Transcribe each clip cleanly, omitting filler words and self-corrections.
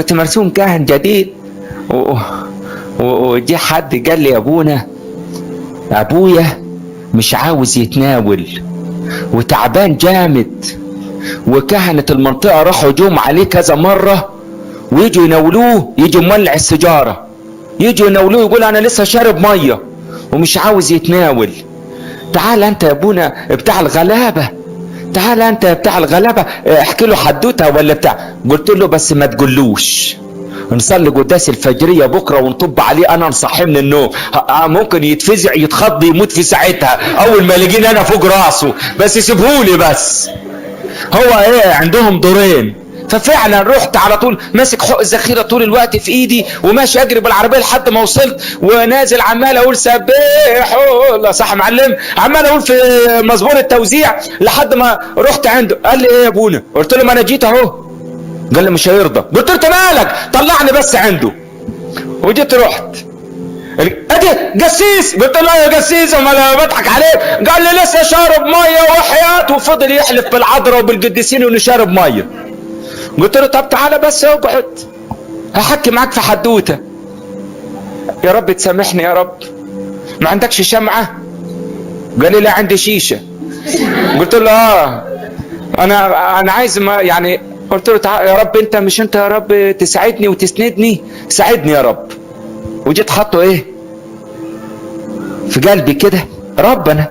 كنت مرسوم كاهن جديد وجي حد قال لي يا ابويا مش عاوز يتناول وتعبان جامد، وكهنة المنطقة راحوا جوم عليه كذا مرة ويجوا يناولوه، يجي مولع السيجارة يجوا يناولوه يقول انا لسه شارب مية ومش عاوز يتناول. تعال انت يا ابونا بتاع الغلابة، تعال انت بتاع الغلابة احكي له حدوته ولا بتاع. قلت له بس ما تقولوش، نصلي قداس الفجرية بكرة ونطب عليه انا نصحيه من النوم، ممكن يتفزع يتخض يموت في ساعتها اول ما يلاقيني انا فوق راسه، بس سيبهولي بس. هو ايه عندهم دورين. ففعلا رحت على طول ماسك حق الذخيره طول الوقت في ايدي وماشي اجري بالعربيه لحد ما وصلت، ونازل عمال اقول سبحوا الله صح معلم، عمال اقول في مزمور التوزيع لحد ما رحت عنده. قال لي ايه يا ابونا؟ قلت له ما انا جيت اهو. قال لي مش هيرضى. قلت له انت مالك؟ طلعني بس عنده. وجيت رحت ادي قسيس. قلت له يا قسيس امال انا بضحك عليه؟ قال لي لسه شارب ميه وحياه، وفضل يحلف بالعذراء وبالقديسين انه شارب ميه. قلت له طب تعالى بس اقعد هحكي معاك في حدوته. يا رب تسامحني يا رب، ما عندكش شمعه؟ قال لي لا عندي شيشه. قلت له انا عايز ما يعني. قلت له تعالى يا رب، انت مش انت يا رب تساعدني وتسندني؟ ساعدني يا رب. وجيت حطه ايه في قلبي كده، ربنا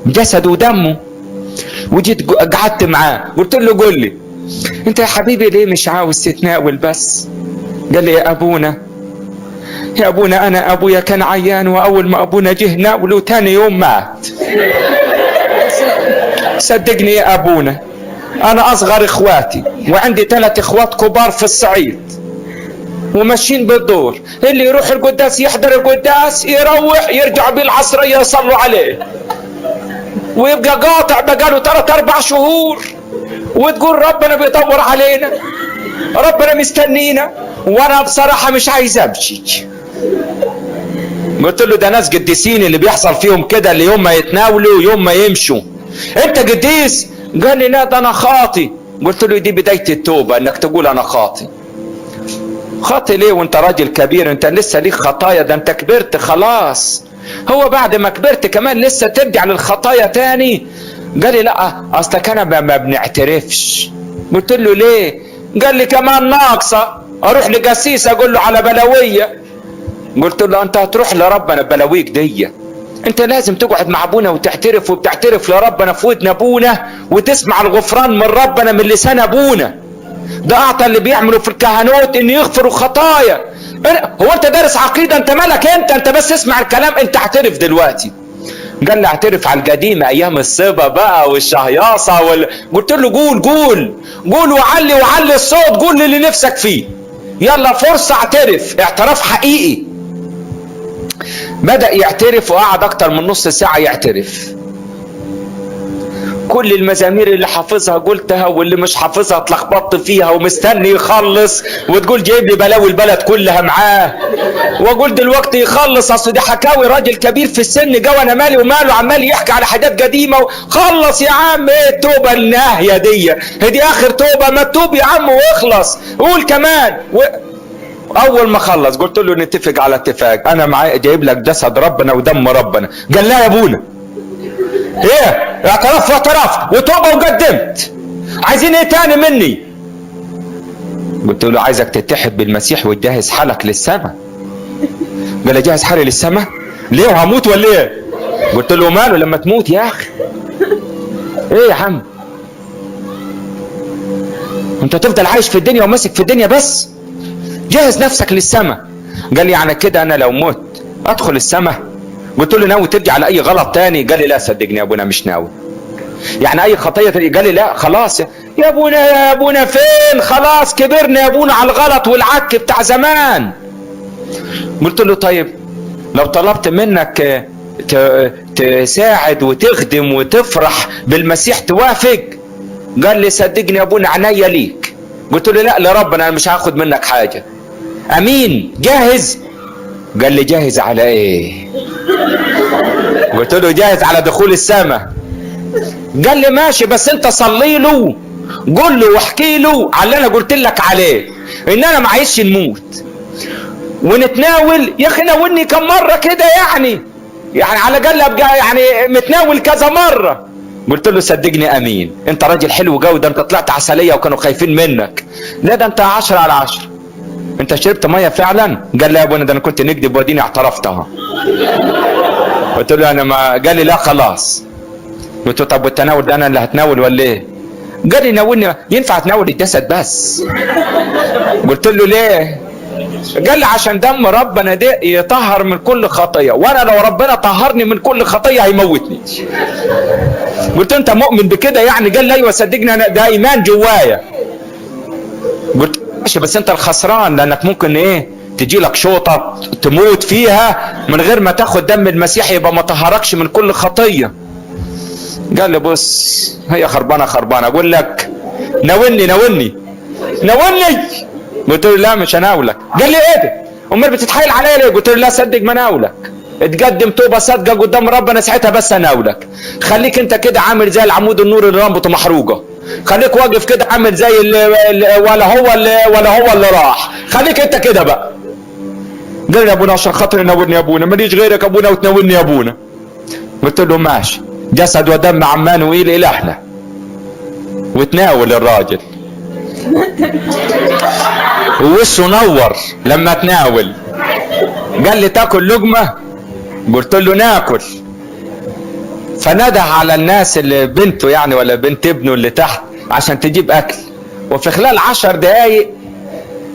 جسده ودمه. وجيت قعدت معاه قلت له قول لي انت يا حبيبي ليه مش عاوز تتناول بس؟ قال لي يا ابونا انا ابويا كان عيان، واول ما ابونا جه ناوله تاني يوم مات. صدقني يا ابونا انا اصغر اخواتي وعندي 3 اخوات كبار في الصعيد وماشيين بالدور، اللي يروح القداس يحضر القداس يروح يرجع بالعصرية يصلوا عليه، ويبقى قاطع بقاله 3-4 شهور، وتقول ربنا بيدور علينا، ربنا مستنينا، وانا بصراحة مش عايز امشي. قلت له ده ناس قديسين اللي بيحصل فيهم كده، اللي يوم ما يتناولوا يوم ما يمشوا. انت قديس؟ قال لي لا ده انا خاطي. قلت له دي بداية التوبة انك تقول انا خاطي. خاطي ليه وانت راجل كبير؟ انت لسه ليك خطايا، ده انت كبرت خلاص. هو بعد ما كبرت كمان لسه ترجع للخطايا تاني؟ قال لي لا اصلك انا ما بنعترفش. قلت له ليه؟ قال لي كمان ناقصه اروح لقسيس اقول له على بلاويه. قلت له انت هتروح لربنا بلاويك دي؟ انت لازم تقعد مع ابونا وتعترف، وبتعترف لربنا في ودن ابونا وتسمع الغفران من ربنا من لسان ابونا. ده اعطى اللي بيعملوا في الكهنوت ان يغفروا خطايا. هو انت دارس عقيده؟ انت مالك انت بس اسمع الكلام، انت اعترف دلوقتي. قال لي اعترف على القديمه ايام الصبا بقى والشهياصه قلت له قول وعلي الصوت، قول اللي نفسك فيه، يلا فرصه اعترف اعتراف حقيقي. بدأ يعترف وقعد اكتر من نص ساعه يعترف. كل المزامير اللي حافظها قلتها، واللي مش حافظها اتلخبطت فيها، ومستني يخلص وتقول جايب لي بلاوي البلد كلها معاه، واقول دلوقتي يخلص اصل دي حكاوي راجل كبير في السن جو، انا مالي وماله، عمال يحكي على حاجات قديمه. خلص يا عم، ايه التوبه الناهيه دي؟ هدي اخر توبه، ما تتوب يا عم واخلص، قول كمان. اول ما خلص قلت له نتفق على اتفاق، انا معايا جايب لك جسد ربنا ودم ربنا. قال لا يا ابونا ايه اعترف واعترفت وتوبه وقدمت، عايزين ايه تاني مني؟ قلت له عايزك تتحد بالمسيح وتجهز حالك للسماء. قال لي جهز حالي للسماء ليه؟ وهموت ولا ايه؟ قلت له ماله لما تموت يا اخي؟ ايه يا عم انت تفضل عايش في الدنيا وماسك في الدنيا بس؟ جهز نفسك للسماء. قال لي يعني كده انا لو مت ادخل السماء؟ قلت له ناوي ترجع على اي غلط تاني؟ قال لي لا صدقني يا ابونا مش ناوي. يعني اي خطيه تاني؟ قال لي لا خلاص يا ابونا فين؟ خلاص كبرنا يا ابونا على الغلط والعك بتاع زمان. قلت له طيب لو طلبت منك تساعد وتخدم وتفرح بالمسيح توافق؟ قال لي صدقني يا ابونا عينيا ليك. قلت له لا لربنا انا مش هاخد منك حاجه. امين جاهز؟ قال لي جاهز على ايه؟ قلت له جاهز على دخول السماء. قال لي ماشي بس انت صلي له قول له واحكي له على اللي انا قلت لك عليه، ان انا ما عايزش نموت ونتناول. يا اخي ناولني كم مره كده يعني على الاقل ابقى يعني متناول كذا مره. قلت له صدقني امين، انت راجل حلو جو، ده انت طلعت عسليه وكانوا خايفين منك. لا ده انت 10 على 10. انت شربت ميه فعلا؟ قال لي يا ابونا ده انا كنت نكذب واديني اعترفتها. قلت له انا ما، قال لي لا خلاص. قلت له طب والتناول ده انا اللي هتناول ولا ايه؟ قال لي ناولني. ينفع تناول الجسد بس؟ قلت له ليه؟ قال لي عشان دم ربنا ده يطهر من كل خطيه، وانا لو ربنا طهرني من كل خطيه هيموتني. قلت انت مؤمن بكده يعني؟ قال لي ايوه صدقني انا ده ايمان جوايا. قلت ماشي بس انت الخسران، لانك ممكن ايه تجي لك شوطه تموت فيها من غير ما تاخد دم المسيح، يبقى ما طهركش من كل خطيه. قال لي بص هي خربانه خربانه، اقول لك ناولني ناولني ناولني. قلت له لا مش هناولك. قال لي ايه ده؟ امال بتتحايل عليا ليه؟ قلت له لا صدق ما ناولك، اتقدم توبه صادقه قدام ربنا ساعتها بس هناولك. خليك انت كده عامل زي العمود النور اللي رمبته محروقه، خليك واقف كده عامل زي ولا هو اللي راح، خليك انت كده بقى. قال لي يا ابونا عشان خاطري ناولني يا ابونا، ماليش غيرك يا ابونا وتناولني يا ابونا. قلت له ماشي، جسد ودم عمانوئيل الهنا. وتناول الراجل ووشه نور لما تناول. قال لي تاكل لقمه؟ قلت له ناكل. فنده على الناس اللي بنته يعني ولا بنت ابنه اللي تحت عشان تجيب اكل، وفي خلال 10 دقايق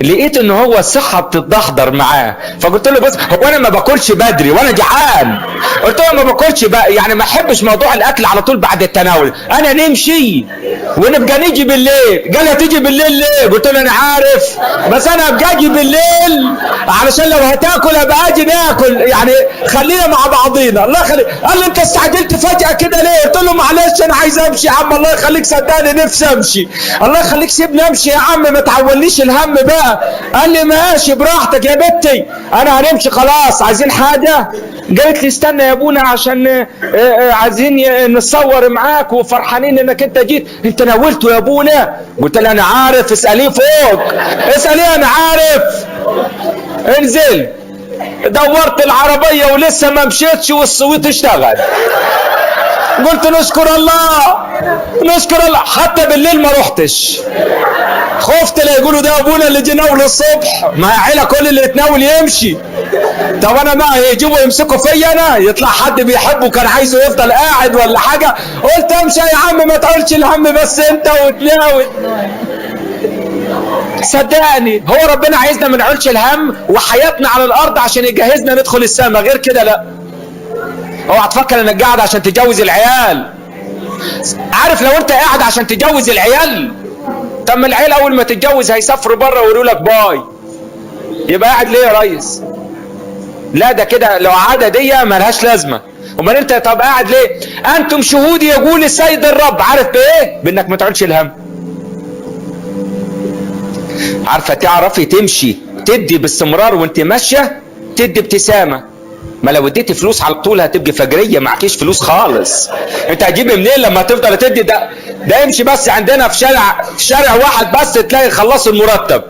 لقيت ان هو الصحه بتتدحضر معاه. فقلت له بص هو انا ما باكلش بدري وانا جعان. قلت له ما باكلش بقى يعني ما احبش موضوع الاكل على طول بعد التناول، انا نمشي ونبقى نيجي بالليل. قال لي تيجي بالليل ليه؟ قلت له انا عارف بس انا ابقى اجي بالليل علشان لو هتاكل ابقى اجي ناكل يعني، خلينا مع بعضينا. الله يخليك. قال لي انت استعجلت فجاه كده ليه؟ قلت له معلش انا عايز امشي يا عم. الله يخليك صدقني نفسي امشي. الله يخليك سيبني امشي يا عم ما تعوليش الهم بقى. قال لي ماشي براحتك يا بنتي انا هنمشي خلاص. عايزين حاجه؟ قالت لي استنى يا ابونا عشان عايزين نتصور معاك وفرحانين انك انت جيت. انت ناولته يا ابونا؟ قلت لها انا عارف اساليه فوق، اساليه انا عارف. انزل. دورت العربيه ولسه ما مشيتش والصويت اشتغل. قلت نشكر الله نشكر الله. حتى بالليل ما رحتش، خفت لا يقولوا ده ابونا اللي جه ناول الصبح، ما هي عيله كل اللي يتناول يمشي. طب انا ما يجيبوا يمسكوا فيا انا، يطلع حد بيحبه كان عايزه يفضل قاعد ولا حاجه. قلت امشي يا عم ما تقولش الهم بس انت وتناول. صدقني هو ربنا عايزنا ما نقولش الهم وحياتنا على الارض عشان يجهزنا ندخل السماء، غير كده لا. اوعى تفكر انك قاعد عشان تجوز العيال. عارف لو انت قاعد عشان تجوز العيال، طب ما العيال اول ما تتجوز هيسافروا بره ويقولوا لك باي، يبقى قاعد ليه يا ريس؟ لا ده كده لو عاده دي ملهاش لازمه. امال انت طب قاعد ليه؟ انتم شهودي يقول السيد الرب. عارف بايه؟ بانك ما تقعدش الهم. عارفه تعرفي تمشي تدي باستمرار وانت ماشيه، تدي ابتسامه. ما لو اديتي فلوس على طول هتبقي فجريه معكيش فلوس خالص. انت هتجيب منين لما تفضل تدي؟ ده يمشي بس عندنا في شارع واحد بس تلاقي خلصوا المرتب.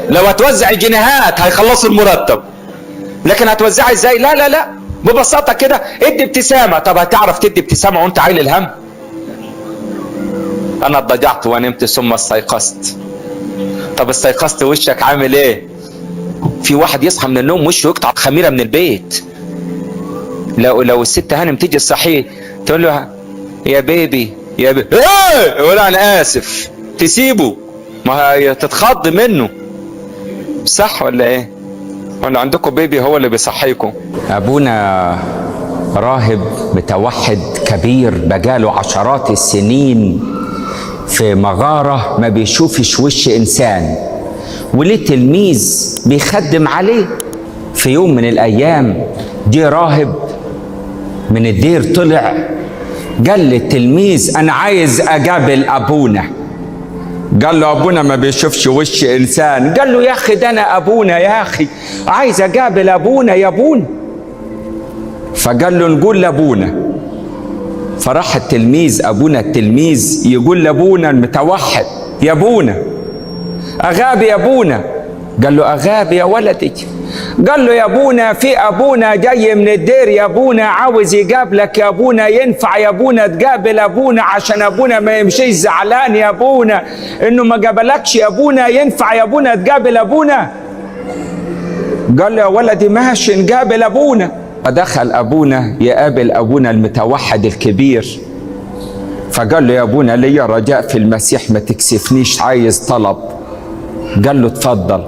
لو هتوزع الجنيهات هيخلصوا المرتب، لكن هتوزعها ازاي؟ لا لا لا ببساطه كده ادي ابتسامه. طب هتعرف تدي ابتسامه وانت عايل الهم؟ انا اضطجعت ونمت ثم استيقظت. طب استيقظت وشك عامل ايه؟ في واحد يصحى من النوم وشه يقطع خميره من البيت. لو الست هانم تيجي تصحيه تقول له يا بيبي يا بيبي ايه؟ يقول انا اسف، تسيبه ما هي تتخض منه. صح ولا ايه؟ ولا عندكم بيبي هو اللي بيصحيكم؟ ابونا راهب متوحد كبير بقاله عشرات السنين في مغارة ما بيشوفش وش انسان، وليه تلميذ بيخدم عليه. في يوم من الايام جه راهب من الدير طلع قال للتلميذ انا عايز اقابل ابونا. قال له ابونا ما بيشوفش وش انسان. قال له يا اخي ده انا ابونا يا اخي، عايز اقابل ابونا يا ابونا. فقال له نقول لابونا. فراح التلميذ، ابونا التلميذ يقول لابونا المتوحد: يا ابونا اغاب يا ابونا. قال له: اغاب يا ولدي؟ قال له: يا ابونا في ابونا جاي من الدير يا ابونا، عاوز يقابلك يا ابونا، ينفع يا ابونا تقابل ابونا عشان ابونا ما يمشيش زعلان يا ابونا انه ما قابلكش يا ابونا، ينفع يا ابونا تقابل ابونا؟ قال له: يا ولدي ماشي نقابل ابونا. فدخل ابونا يقابل ابونا المتوحد الكبير، فقال له: يا ابونا ليا رجاء في المسيح ما تكسفنيش، عايز طلب. قال له: اتفضل.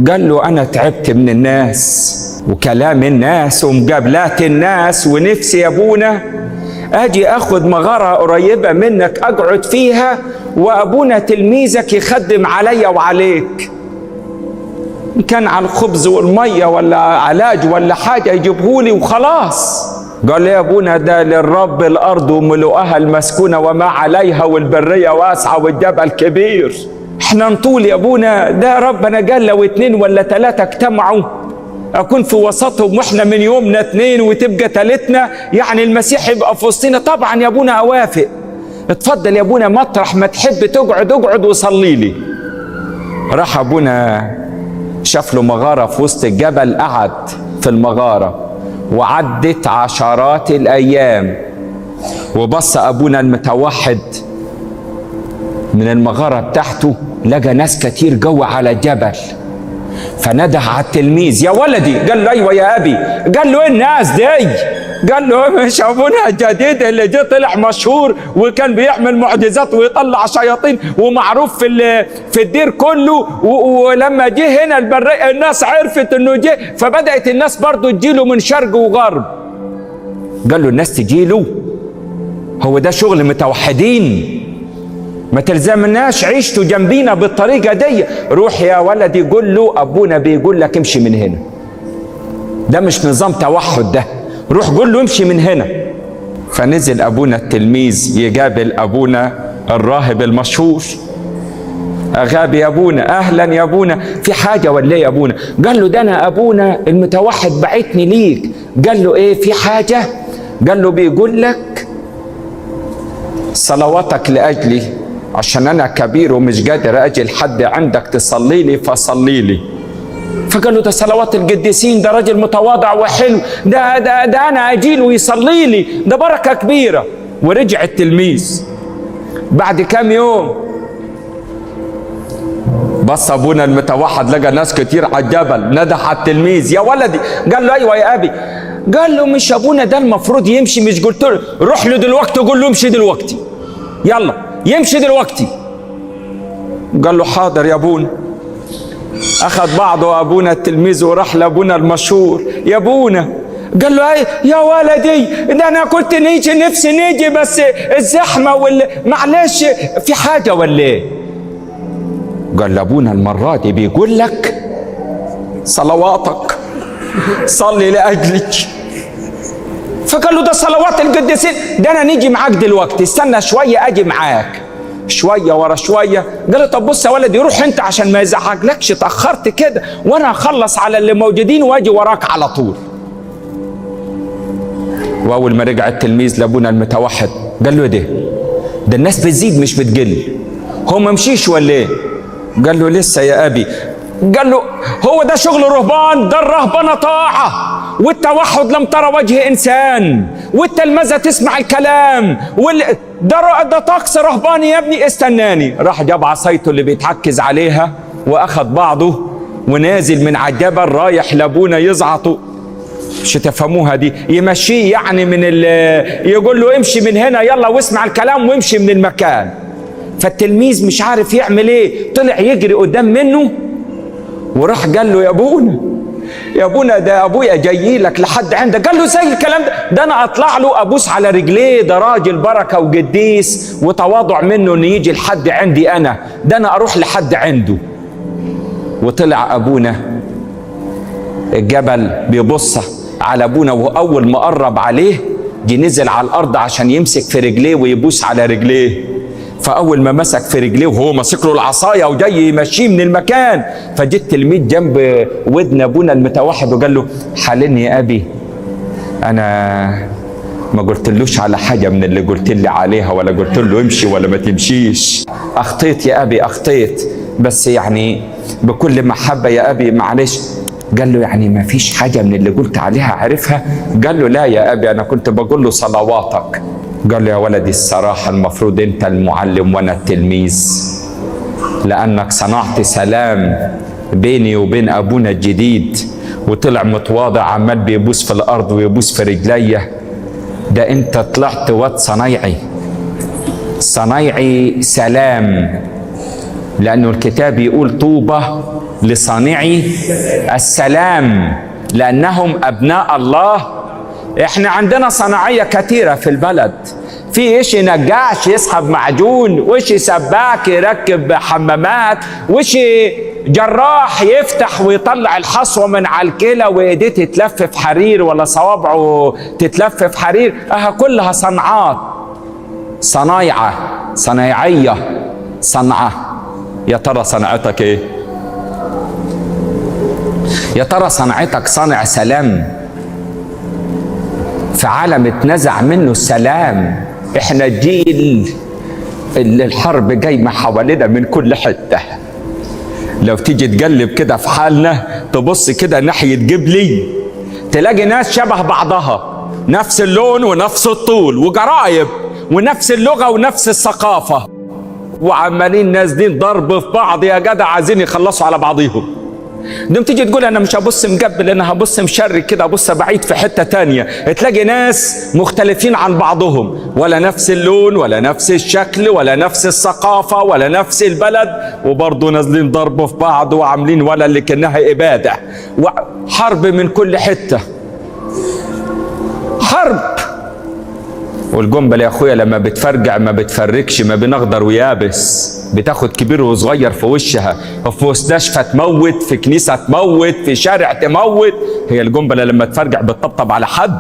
قال له: انا تعبت من الناس وكلام الناس ومقابلات الناس، ونفسي يا ابونا اجي اخد مغارة قريبة منك اقعد فيها، وابونا تلميذك يخدم عليا وعليك، إن كان على الخبز والمية ولا علاج ولا حاجة يجيبهولي وخلاص. قال لي: يا ابونا ده للرب الارض وملؤها المسكونة وما عليها، والبرية واسعة والجبل كبير. احنا نطول يا ابونا، ده ربنا قال لو 2 ولا 3 اجتمعوا اكون في وسطهم، واحنا من يومنا 2 وتبقى 3، يعني المسيح يبقى في وسطنا. طبعا يا ابونا اوافق، اتفضل يا ابونا مطرح ما تحب تقعد اقعد وصلي لي. راح ابونا شاف له مغارة في وسط الجبل، قعد في المغارة، وعدت عشرات الايام، وبص ابونا المتوحد من المغارة بتاعته لقى ناس كتير جوه على الجبل، فنده على التلميذ: يا ولدي. قال له: ايوه يا ابي. قال له: ايه الناس دي؟ قال له: مش ابونا الجديد اللي جه طلع مشهور وكان بيعمل معجزات ويطلع شياطين ومعروف في الدير كله، ولما جه هنا البرية الناس عرفت انه جه، فبدأت الناس برضو تجيله من شرق وغرب. قال له: الناس تجيله؟ هو ده شغل متوحدين، ما تلزمناش عيشته جنبينا بالطريقة دي. روح يا ولدي قول له ابونا بيقول لك امشي من هنا، ده مش نظام توحد ده، روح قول له امشي من هنا. فنزل ابونا التلميذ يقابل ابونا الراهب المشهور: اغاب يا ابونا، اهلا يا ابونا، في حاجة ولا ايه يا ابونا؟ قال له: ده انا ابونا المتوحد بعتني ليك. قال له: ايه في حاجة؟ قال له: بيقول لك صلواتك لاجلي عشان انا كبير ومش قادر اجي لحد عندك تصلي لي، فصلي لي. فقال له: ده صلوات القديسين، ده راجل متواضع وحلو، ده انا اجيله ويصلي لي، ده بركه كبيره. ورجع التلميذ بعد كام يوم، بص ابونا المتوحد لقى ناس كتير على الجبل، نده على التلميذ: يا ولدي. قال له: ايوه يا ابي. قال له: مش ابونا ده المفروض يمشي، مش قلت له روح له دلوقتي قول له امشي دلوقتي، يلا يمشي دلوقتي؟ قال له: حاضر يا ابونا. اخذ بعضه ابونا التلميذ وراح لابونا المشهور: يا ابونا. قال له: ايه يا ولدي، ده انا كنت نفسي نيجي بس الزحمه معلش، في حاجه ولا ايه؟ قال له: ابونا المره دي بيقول لك صلواتك، صلي لاجلك. فقال له: ده صلوات القديسين، ده انا نيجي معاك دلوقتي، استنى شويه اجي معاك. شويه ورا شويه. قال له: طب بص يا ولدي روح انت عشان ما يزعجلكش، اتاخرت كده وانا اخلص على اللي موجودين واجي وراك على طول. واول ما رجع التلميذ لابونا المتوحد قال له: ده الناس بتزيد مش بتقل، هو ما مشيش ولا ايه؟ قال له: لسه يا ابي. قال له: هو ده شغل رهبان؟ ده الرهبنه طاعه، والتوحد لم ترى وجه انسان، والتلمذه تسمع الكلام، ده طقس رهباني يا ابني. استناني. راح جاب عصايته اللي بيتعكز عليها واخذ بعضه ونازل من على الجبل رايح لابونا يزعطه. مش تفهموها دي؟ يمشيه يعني يقول له امشي من هنا يلا واسمع الكلام وامشي من المكان. فالتلميذ مش عارف يعمل ايه، طلع يجري قدام منه وراح قال له: يا ابونا ده ابويا جاي لك لحد عندك. قال له: زي الكلام ده انا اطلع له ابوس على رجليه، ده راجل بركه وقديس وتواضع منه انه يجي لحد عندي، انا ده انا اروح لحد عنده. وطلع ابونا الجبل بيبص على ابونا، واول ما قرب عليه جه نزل على الارض عشان يمسك في رجليه ويبوس على رجليه. فاول ما مسك في رجليه وهو ماسك له العصايه وجاي يمشيه من المكان، فجه التلميذ جنب ودن ابونا المتوحد وقال له: حللني يا ابي، انا ما قلتلوش على حاجة من اللي قلت لي عليها، ولا قلت له امشي ولا ما تمشيش. أخطيت يا أبي أخطيت، بس يعني بكل محبة يا أبي معلش. قال له يعني ما فيش حاجة من اللي قلت عليها عارفها؟ قال له لا يا أبي، أنا كنت بقول له صلواتك. قال له يا ولدي الصراحة المفروض أنت المعلم وأنا التلميذ، لأنك صنعت سلام بيني وبين أبونا الجديد، وطلع متواضع عمال بيبوس في الأرض ويبوس في رجليه. ده أنت طلعت واد صنايعي، صنايعي سلام، لأنه الكتاب يقول طوبى لصانعي السلام لأنهم أبناء الله. إحنا عندنا صناعية كثيرة في البلد، في إشي نجاش يسحب معجون، وإشي سباك يركب حمامات، وإشي جراح يفتح ويطلع الحصوة من على الكلى وإيديه تتلف في حرير، ولا صوابعه تتلف في حرير. كلها صنعات، صنايعة، صنايعية، صنعة. يا ترى صنعتك إيه؟ يا ترى صنعتك صانع سلام في عالم اتنزع منه السلام؟ احنا جيل اللي الحرب جايمة حوالينا من كل حتة. لو تيجي تقلب كده في حالنا، تبص كده ناحية جبلي، تلاقي ناس شبه بعضها، نفس اللون ونفس الطول وجرايب ونفس اللغة ونفس الثقافة، وعمالين نازلين ضرب في بعض يا جدع، عايزين يخلصوا على بعضيهم. دم تيجي تقول انا مش هبص مقبل، انا هبص مشرق كده، ابص بعيد في حته تانية، تلاقي ناس مختلفين عن بعضهم، ولا نفس اللون ولا نفس الشكل ولا نفس الثقافه ولا نفس البلد، وبرضه نازلين ضرب في بعض وعاملين ولا اللي كانها اباده، وحرب من كل حته، حرب. والجنبل يا اخويا لما بتفرجع ما بتفركش ما بين اخضر ويابس، بتاخد كبير وصغير في وشها، في مستشفى تموت، في كنيسه تموت، في شارع تموت. هي الجنبله لما تفرجع بتطبطب على حد،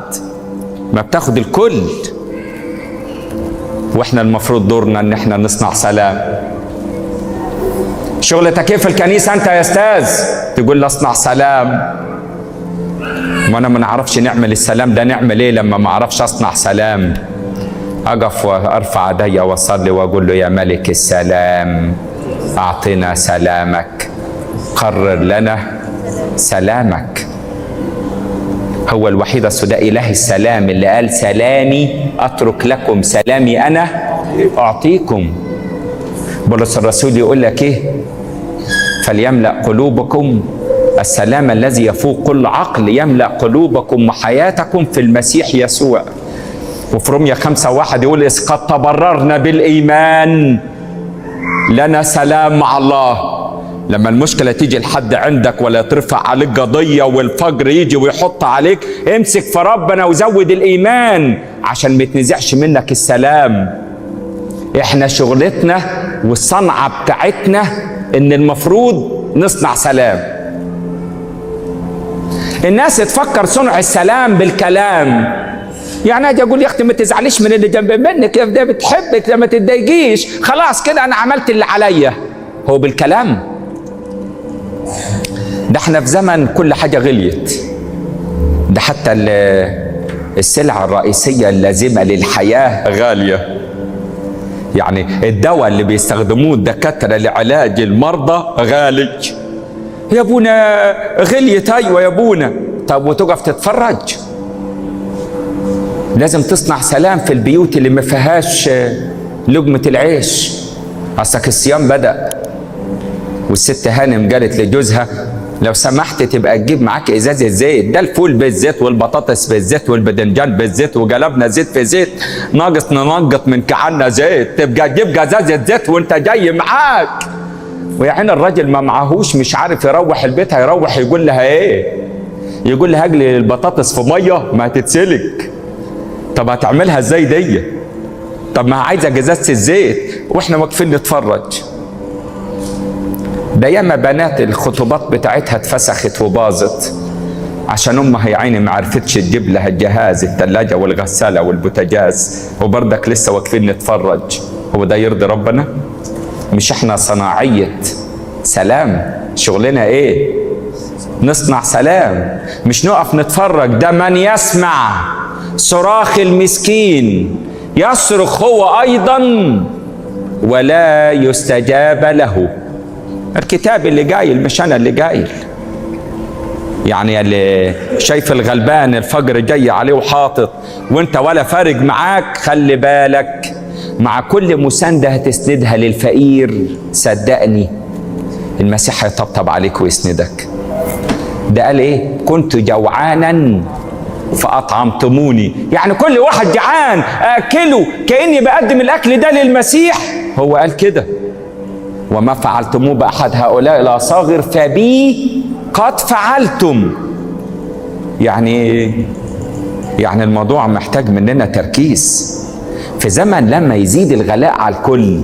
ما بتاخد الكل. واحنا المفروض دورنا ان احنا نصنع سلام. شغلتك ايه في الكنيسه انت يا استاذ؟ تقول لي اصنع سلام. ما انا ما نعرفش نعمل السلام ده، نعمل ايه لما ما اعرفش اصنع سلام؟ أقف وأرفع يدي وأصلي وأقول له يا ملك السلام أعطنا سلامك، قرر لنا سلامك. هو الوحيد ده إله السلام اللي قال سلامي أترك لكم، سلامي أنا أعطيكم. بولس الرسول يقول لك إيه؟ فليملأ قلوبكم السلام الذي يفوق كل عقل، يملأ قلوبكم وحياتكم في المسيح يسوع. وفي رومية 5:1 يقول إذ قد تبررنا بالإيمان لنا سلام مع الله. لما المشكلة تيجي لحد عندك ولا ترفع عليك قضية والفجر يجي ويحط عليك، امسك في ربنا وزود الإيمان عشان ما يتنزعش منك السلام. احنا شغلتنا والصنعة بتاعتنا ان المفروض نصنع سلام. الناس تفكر صنع السلام بالكلام، يعني اجي اقول يا اختي ما تزعليش من اللي جنب منك، ده بتحبك، ده ما تتضايقيش، خلاص كده انا عملت اللي عليا. هو بالكلام؟ ده احنا في زمن كل حاجه غليت، ده حتى السلعه الرئيسيه اللازمه للحياه غاليه. يعني الدواء اللي بيستخدموه الدكاتره لعلاج المرضى غالي. يا ابونا غليت، ايوه يا ابونا. طب وتقف تتفرج؟ لازم تصنع سلام في البيوت اللي ما فيهاش لقمة العيش. اصلك الصيام بدأ والست هانم قالت لجوزها لو سمحت تبقى تجيب معاك ازازة زيت، ده الفول بالزيت والبطاطس بالزيت والبدنجان بالزيت وقلبنا زيت في زيت، ناقص ننقط من كعنا زيت، تبقى تجيب ازازة زيت وانت جاي معاك. ويا عين الراجل ما معهوش، مش عارف يروح البيت، هيروح يقول لها ايه؟ يقول لها اجلي البطاطس في ميه ما هتتسلك. طب هتعملها ازاي دي؟ طب ما عايزه ازازه الزيت واحنا واقفين نتفرج. ده ياما بنات الخطوبات بتاعتها اتفسخت وباظت عشان امها يا عيني ما عرفتش تجيب لها الجهاز، الثلاجه والغساله والبوتاجاز، وبرضك لسه واقفين نتفرج. هو ده يرضي ربنا؟ مش احنا صناعيه سلام؟ شغلنا ايه؟ نصنع سلام، مش نقف نتفرج. ده من يسمع صراخ المسكين يصرخ هو أيضا ولا يستجاب له. الكتاب اللي جايل مش أنا اللي جايل. يعني اللي شايف الغلبان الفجر جاي عليه وحاطط وانت ولا فارق معاك، خلي بالك مع كل مساندة هتسندها للفقير صدقني المسيح هيطبطب عليك ويسندك. ده قال ايه؟ كنت جوعانا فأطعمتموني. يعني كل واحد جعان أكله، كأني بقدم الأكل ده للمسيح. هو قال كده وما فعلتموه بأحد هؤلاء الأصاغر فبي قد فعلتم. يعني الموضوع محتاج مننا تركيز. في زمن لما يزيد الغلاء على الكل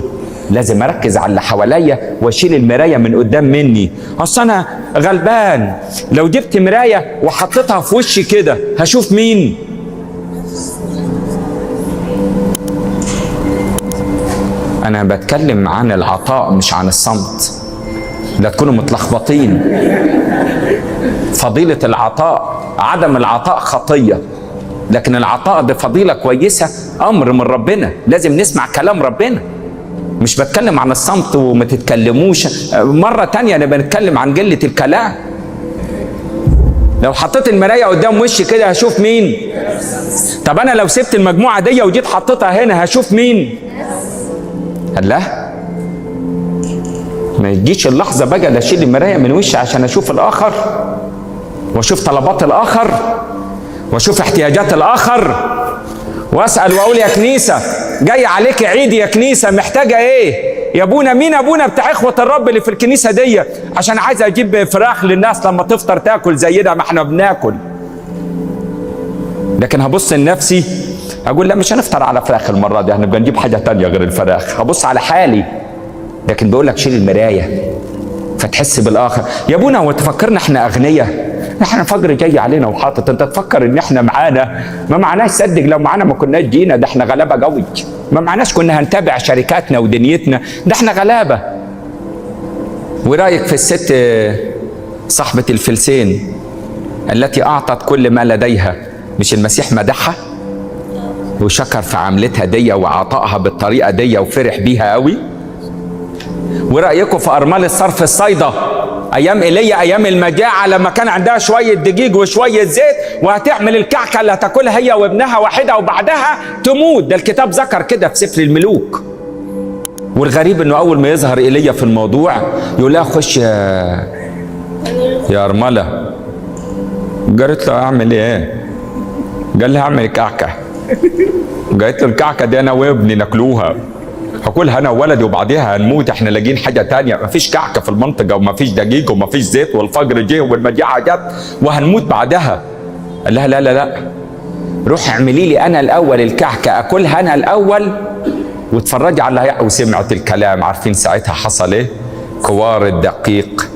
لازم اركز على اللي حواليا واشيل المرايه من قدام مني. اصل انا غلبان، لو جبت مرايه وحطيتها في وشي كده هشوف مين؟ انا بتكلم عن العطاء مش عن الصمت، لا تكونوا متلخبطين. فضيله العطاء، عدم العطاء خطيه، لكن العطاء ده فضيله كويسه، امر من ربنا، لازم نسمع كلام ربنا. مش بتكلم عن الصمت وما تتكلموش. مرة تانية انا بنتكلم عن قلة الكلام. لو حطيت المراية قدام وشي كده هشوف مين؟ طب انا لو سبت المجموعة دي وجيت حطيتها هنا هشوف مين؟ الله، ما يجيش اللحظة بقى لا اشيل المراية من وشي عشان اشوف الاخر واشوف طلبات الاخر واشوف احتياجات الاخر واسأل واقول يا كنيسة جاي عليك عيد يا كنيسة محتاجة ايه؟ يا ابونا مين ابونا بتاع اخوة الرب اللي في الكنيسة دي عشان عايز اجيب فراخ للناس لما تفطر تاكل زينا ما احنا بناكل. لكن هبص لنفسي اقول لا مش هنفطر على فراخ المرة دي، هنبقى نجيب حاجة تانية غير الفراخ. هبص على حالي. لكن بقول لك شيل المراية فتحس بالاخر. يا ابونا هو تفكرنا احنا اغنياء؟ احنا فجر جاي علينا وحاطط، انت تفكر ان احنا معانا؟ ما معناش، صدق لو معانا ما كناش جينا، ده احنا غلابه قوي. ما معناش كنا هنتابع شركاتنا ودنيتنا، ده احنا غلابه. ورايك في الست صاحبه الفلسين التي اعطت كل ما لديها؟ مش المسيح مدحها وشكر في عملتها دي وعطائها بالطريقه دي وفرح بيها قوي؟ ورايكم في ارمله صرف الصيدا ايام ايليا، ايام المجاعه، لما كان عندها شويه دقيق وشويه زيت وهتعمل الكعكه اللي هتاكلها هي وابنها واحده وبعدها تموت. ده الكتاب ذكر كده في سفر الملوك. والغريب انه اول ما يظهر ايليا في الموضوع يقول لها خش يا ارمله. قالت له اعمل ايه؟ قال لها اعمل كعكه. قالت له الكعكه دي انا وابني ناكلوها، هاكلها انا وولدي وبعديها هنموت، احنا لاقيين حاجه تانية. مفيش كعكه في المنطقه ومفيش دقيق ومفيش زيت والفجر جه والمجاعه جت وهنموت بعدها. قال لها لا لا لا، روحي اعملي لي انا الاول الكعكه اكلها انا الاول واتفرجي على اللي هيحصل. وسمعت الكلام. عارفين ساعتها حصل ايه؟ كوار الدقيق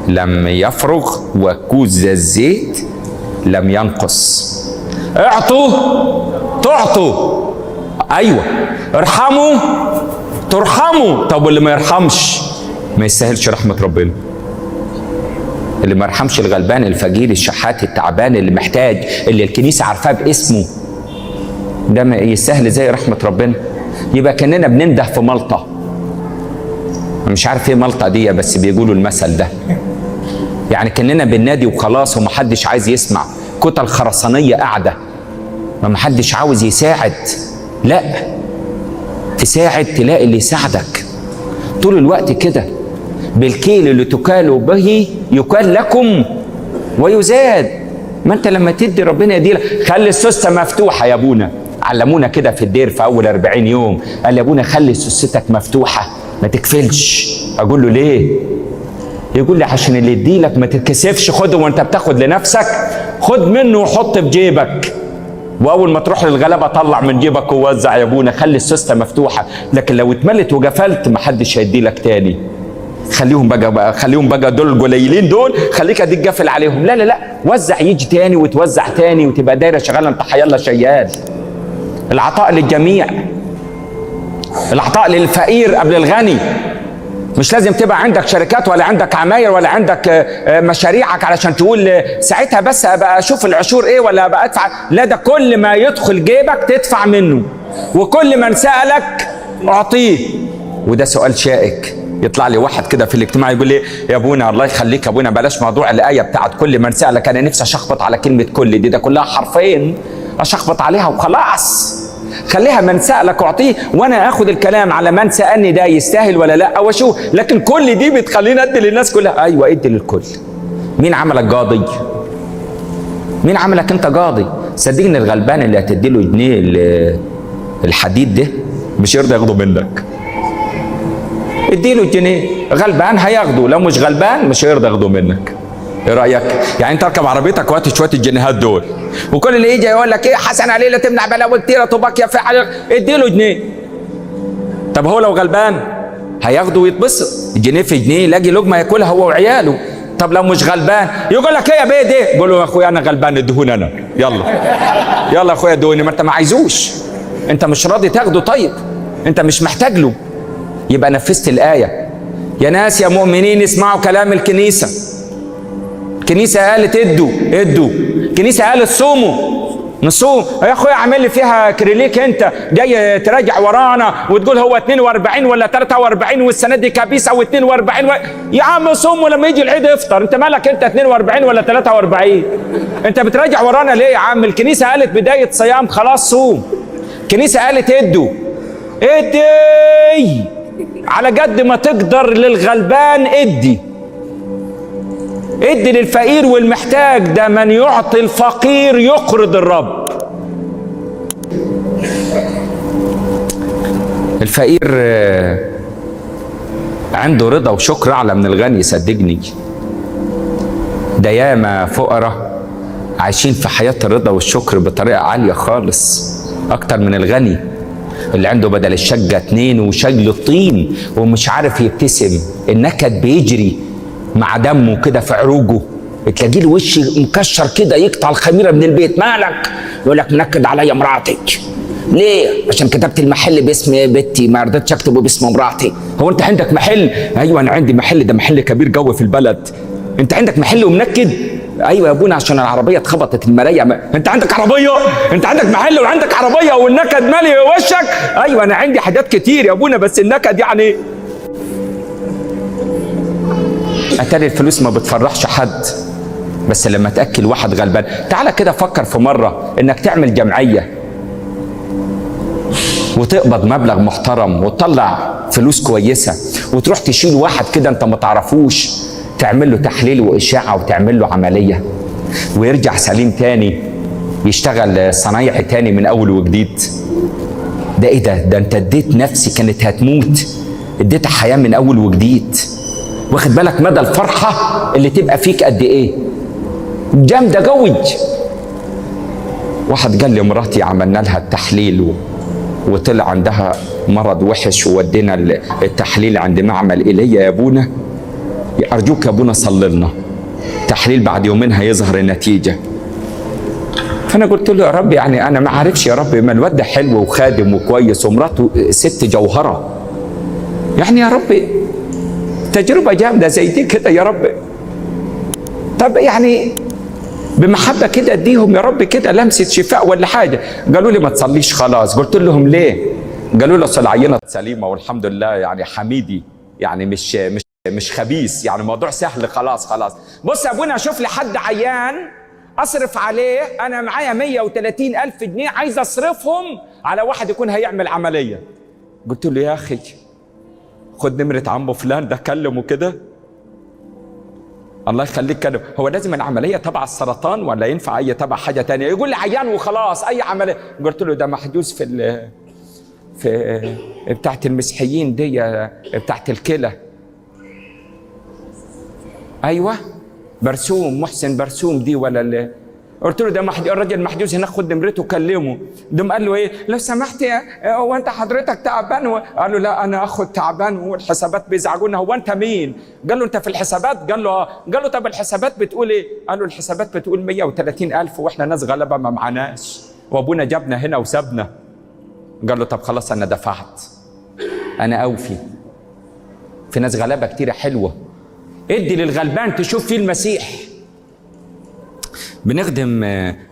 لم يفرغ وكوز الزيت لم ينقص. اعطوا تعطوا، ايوه ارحموا ترحموا. طب واللي ما يرحمش ما يستاهلش رحمه ربنا. اللي ما يرحمش الغلبان الفقير الشحات التعبان اللي محتاج، اللي الكنيسه عارفاه باسمه، ده ما يستاهل زي رحمه ربنا. يبقى كاننا بننده في ملطه. مش عارف ايه ملطه دي بس بيقولوا المثل ده. يعني كاننا بننادي وخلاص ومحدش عايز يسمع، كتل خرسانيه قاعده ما حدش عاوز يساعد. لا، تساعد تلاقي اللي يساعدك طول الوقت كده. بالكيل اللي تكالوا به يكال لكم ويزاد. ما انت لما تدي ربنا يديلك. خلي السوسته مفتوحه يا ابونا، علمونا كده في الدير في اول 40 يوم. قال يا ابونا خلي سوستك مفتوحه ما تكفلش. اقول له ليه؟ يقول لي عشان اللي يديلك ما تتكسفش. خده وانت بتاخد لنفسك، خد منه وحط في جيبك، واول ما تروح للغلبه طلع من جيبك ووزع يا ابونا. خلي السوسته مفتوحه. لكن لو اتملت وجفلت محدش هيديلك تاني. خليهم بقى دول القليلين دول، خليك اديك جافل عليهم. لا لا لا، وزع يجي تاني وتوزع تاني وتبقى دايره شغاله. انت حيالله شيال. العطاء للجميع، العطاء للفقير قبل الغني. مش لازم تبقى عندك شركات ولا عندك عماير ولا عندك مشاريعك علشان تقول ساعتها بس ابقى اشوف العشور ايه ولا ابقى ادفع. لا، ده كل ما يدخل جيبك تدفع منه، وكل من سألك اعطيه. وده سؤال شائك. يطلع لي واحد كده في الاجتماع يقول لي يا ابونا الله يخليك يا ابونا بلاش موضوع الايه بتاعت كل من سألك، انا نفسي اشخبط على كلمه كل دي، ده كلها حرفين اشخبط عليها وخلاص. خليها من سألك اعطيه، وانا اخد الكلام على من سألني ده يستاهل ولا لا او اشوف. لكن كل دي بتخليني ادي للناس كلها. ايوه ادي للكل. مين عملك قاضي؟ مين عملك انت قاضي؟ صدقني الغلبان اللي هتدي له جنيه الحديد ده مش يرضى ياخده منك. اديله الجنيه، غلبان هياخده، لو مش غلبان مش هيرضى ياخده منك. ايه رايك؟ يعني انت اركب عربيتك وقت شويه الجنيهات دول، وكل اللي يجي يقول لك ايه حسن عليه لا تمنع بلاوي كتيره طوبك يا فعل، اديله جنيه. طب هو لو غلبان هياخده ويتبسط، الجنيه في جنيه يلاقي لقمه ياكلها هو وعياله. طب لو مش غلبان يقول لك ايه يا بيه ده؟ قول له يا اخويا انا غلبان ادهوني انا، يلا يلا يا اخويا ادهوني. ما انت ما عايزوش، انت مش راضي تاخده، طيب انت مش محتاج له. يبقى نفذت الآية. يا ناس يا مؤمنين اسمعوا كلام الكنيسة. الكنيسة قالت ادوا، الكنيسة قالت صوموا، نصوم. يا اخويا عامل لي فيها كريليك، انت جاي تراجع ورانا وتقول هو 42 ولا 43 والسنة دي كابيس او 42 يا عم صوم ولما يجي العيد افطر. انت مالك انت 42 ولا 43؟ انت بتراجع ورانا ليه يا عم؟ الكنيسة قالت بداية صيام، خلاص صوم. الكنيسة قالت ادوا، ادي على قد ما تقدر للغلبان، ادي للفقير والمحتاج. ده من يعطي الفقير يقرض الرب. الفقير عنده رضا وشكر اعلى من الغني، صدقني. ده ياما فقراء عايشين في حياة الرضا والشكر بطريقة عالية خالص اكتر من الغني اللي عنده بدل الشقة 2 وشايل الطين ومش عارف يبتسم. النكد بيجري مع دمه كده في عروجه، تلاقيه له وش مكشر كده يقطع الخميرة من البيت. مالك؟ يقول لك منكد عليا مراتك. ليه؟ عشان كتبت المحل باسم بنتي، ما رضيتش اكتبه باسم مراتي. هو انت عندك محل؟ ايوه انا عندي محل، ده محل كبير قوي في البلد. انت عندك محل ومنكد؟ ايوه يا ابونا عشان العربيه اتخبطت المرايه. انت عندك عربيه؟ انت عندك محل وعندك عربيه والنكد مالي وشك؟ ايوه انا عندي حاجات كتير يا ابونا بس النكد يعني. اتاري الفلوس ما بتفرحش حد، بس لما تاكل واحد غلبان. تعالى كده فكر في مره انك تعمل جمعيه وتقبض مبلغ محترم وتطلع فلوس كويسه وتروح تشيل واحد كده انت ما تعرفوش، تعمل له تحليل واشعه وتعمل له عمليه ويرجع سليم تاني يشتغل صنايعي تاني من اول وجديد. ده ايه ده انت اديت نفسي كانت هتموت، اديتها حياه من اول وجديد. واخد بالك مدى الفرحه اللي تبقى فيك قد ايه؟ جامده قوي. واحد قال لي مراتي عملنا لها التحليل وطلع عندها مرض وحش وودينا التحليل عند معمل ايليا. يا ابونا ارجوك يا ابونا صلي لنا، تحليل بعد يومين هيظهر النتيجه. فانا قلت له يا رب يعني انا ما عارفش يا رب، ما الواد ده حلو وخادم وكويس ومراته ست جوهره، يعني يا رب تجربه جامده زي دي كده يا رب. طب يعني بمحبه كده اديهم يا رب كده لمسه شفاء ولا حاجه. قالوا لي ما تصليش خلاص. قلت لهم ليه؟ قالوا لي اصل العينه سليمه والحمد لله يعني حميدي يعني مش خبيث، يعني الموضوع سهل خلاص. بص يا ابونا شوف لي حد عيان اصرف عليه، انا معايا 130,000 جنيه عايز اصرفهم على واحد يكون هيعمل عمليه. قلت له يا اخي خد نمره عمه فلان ده كلمه كده الله يخليك كده. هو لازم العمليه تبع السرطان ولا ينفع اي تبع حاجه تانية؟ يقول لي عيان وخلاص اي عمليه. قلت له ده محجوز في بتاعت المسيحيين دي بتاعت الكلى. ايوه برسوم، محسن برسوم دي ولا اللي. قلت له ده الراجل محجوز هناك، خد نمرته كلمه. دم قال له ايه لو سمحت هو انت حضرتك تعبان؟ قال له لا انا اخد تعبان والحسابات بيزعجونا. هو انت مين؟ قال له انت في الحسابات؟ قال له اه. قال له طب الحسابات بتقول ايه؟ قال له الحسابات بتقول 130,000 واحنا ناس غلبه ما معناش وابونا جابنا هنا وسابنا. قال له طب خلاص انا دفعت، انا اوفي. في ناس غلابه كتيره حلوه، ادي للغلبان تشوف فيه المسيح. بنخدم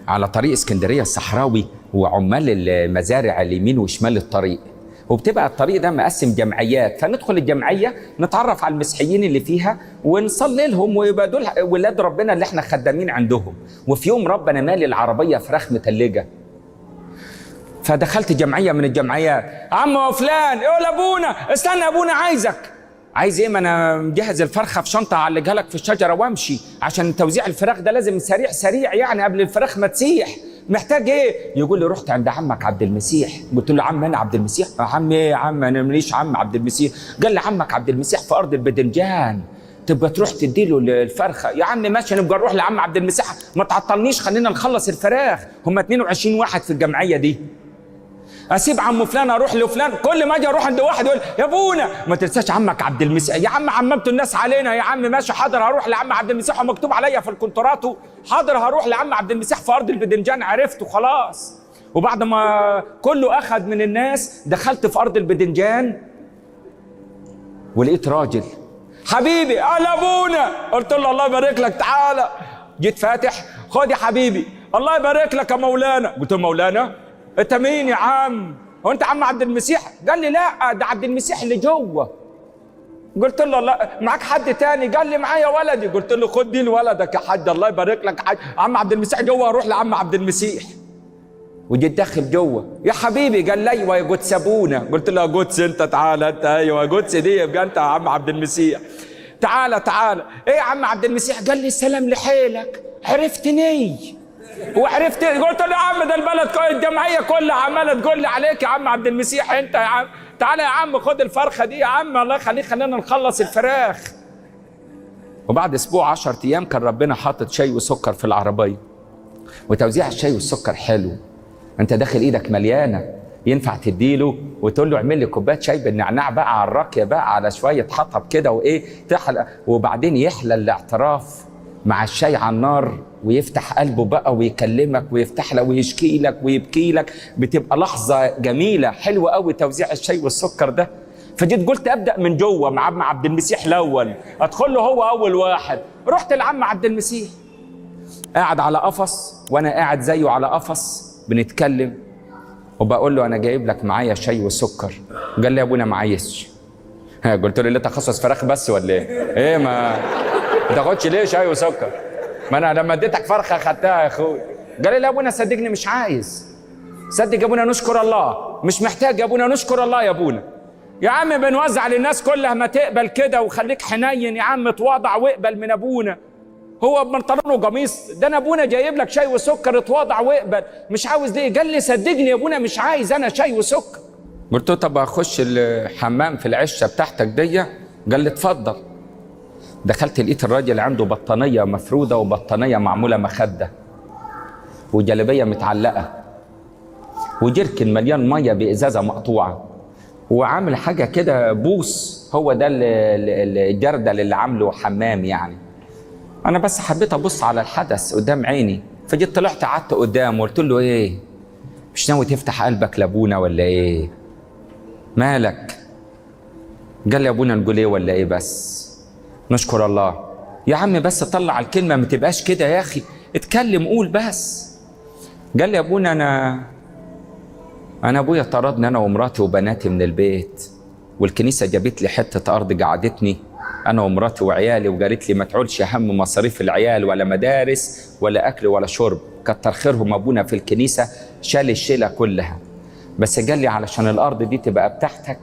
على طريق اسكندريه الصحراوي، وعمال المزارع اليمين وشمال الطريق، وبتبقى الطريق ده مقسم جمعيات، فندخل الجمعيه نتعرف على المسيحيين اللي فيها ونصلي لهم، ويبقى دول ولاد ربنا اللي احنا خدامين عندهم. وفي يوم ربنا مالي العربيه فراخ متلجه، فدخلت جمعيه من الجمعيات، عم فلان يقول ابونا استنى ابونا عايزك. عايز ايه؟ ما انا مجهز الفرخه في شنطه اعلقها لك في الشجره وامشي، عشان توزيع الفراخ ده لازم سريع سريع يعني قبل الفراخ ما تسيح. محتاج ايه؟ يقول لي رحت عند عمك عبد المسيح. قلت له عم انا عبد المسيح؟ عم ايه يا عم؟ انا ماليش عم عبد المسيح. قال لي عمك عبد المسيح في ارض البدنجان، تبقى تروح تديله الفرخه. يا عم ماشي نبقى نروح لعم عبد المسيح، ما تعطلنيش خلينا نخلص الفراخ. هم 22 واحد في الجمعيه دي، اسيب عم فلان اروح لفلان؟ كل ما اجي اروح عند واحد يقول يا ابونا ما تنساش عمك عبد المسيح. يا عم عممتوا الناس علينا. يا عم ماشي حاضر هروح لعم عبد المسيح، ومكتوب عليا في الكونتراتو حاضر هروح لعم عبد المسيح في ارض البدنجان، عرفته خلاص. وبعد ما كله اخذ من الناس دخلت في ارض البدنجان ولقيت راجل حبيبي قال ابونا. قلت له الله يبارك لك تعالى. جيت فاتح خد يا حبيبي الله يبارك لك يا مولانا. قلت له مولانا انت مين يا عم؟ هو انت عم عبد المسيح؟ قال لي لا ده عبد المسيح اللي جوه. قلت له لا معاك حد تاني؟ قال لي معايا ولدي. قلت له خد دي لولدك يا حاج الله يبارك لك حاج. عم عبد المسيح جوه اروح لعم عبد المسيح. وجيت داخل جوه يا حبيبي. قال لي ايوه يا قدس ابونا. قلت له يا قدس انت تعالى انت. ايوه يا قدس دي يبقى انت يا عم عبد المسيح. تعالى تعالى. ايه يا عم عبد المسيح؟ قال لي سلام لحيلك عرفتني وعرفت. قلت له يا عم ده البلد الجمعيه كلها عماله تقول لي عليك يا عم عبد المسيح انت يا عم. تعالى يا عم خد الفرخه دي يا عم الله يخليك خلينا نخلص الفراخ. وبعد اسبوع 10 ايام كان ربنا حاطط شاي وسكر في العربيه، وتوزيع الشاي والسكر حلو. انت داخل ايدك مليانه، ينفع تديله وتقول له اعمل لي كوبايه شاي بالنعناع بقى على الراكيه بقى على شويه حطب كده وايه تحلى، وبعدين يحلى الاعتراف مع الشاي على النار ويفتح قلبه بقى ويكلمك ويفتح لك ويشكي لك ويبكي لك. بتبقى لحظه جميله حلوه قوي توزيع الشاي والسكر ده. فجيت قلت ابدا من جوه مع عم عبد المسيح الاول، ادخل له هو اول واحد. رحت لعم عبد المسيح قاعد على قفص وانا قاعد زيه على قفص بنتكلم، وبقول له انا جايب لك معايا شاي وسكر. قال لي يا ابونا ما عايزش. قلت له ليه تخصص فراخ بس ولا ايه ما تاخدش ليه شاي وسكر؟ ما انا لما اديتك فرخه خدتها يا اخوي. قال لي لا يا ابونا صدقني مش عايز. صدق يا ابونا نشكر الله، مش محتاج يا ابونا نشكر الله يا ابونا. يا عم بنوزع للناس كلها ما تقبل كده وخليك حنين يا عم اتواضع واقبل من ابونا. هو بنطلون وقميص ده انا ابونا جايب لك شاي وسكر اتواضع واقبل. مش عاوز ليه؟ قال لي صدقني يا ابونا مش عايز انا شاي وسكر. قلت له طب اخش الحمام في العشه بتاعتك دي؟ قال لي اتفضل. دخلت لقيت الراجل عنده بطانيه مفروده وبطانيه معموله مخده وجلابيه متعلقه وجركن مليان ميه بازازه مقطوعه وعامل حاجه كده بوس، هو ده الجردل اللي عامله حمام يعني. انا بس حبيت ابص على الحدث قدام عيني، فجيت طلعت قعدت قدامه وقلت له ايه مش ناوي تفتح قلبك لابونا ولا ايه؟ مالك؟ قال لي يا ابونا نقول ايه ولا ايه؟ بس نشكر الله. يا عم بس طلع الكلمه ما تبقاش كده يا اخي، اتكلم قول بس. قال لي يا ابونا انا ابويا طردني انا ومراتي وبناتي من البيت، والكنيسه جابت لي حته ارض قعدتني انا ومراتي وعيالي، وقالت لي ما تعولش هم مصاريف العيال ولا مدارس ولا اكل ولا شرب. كتر خيرهم ابونا في الكنيسه شال الشيله كلها، بس قال لي علشان الارض دي تبقى بتاعتك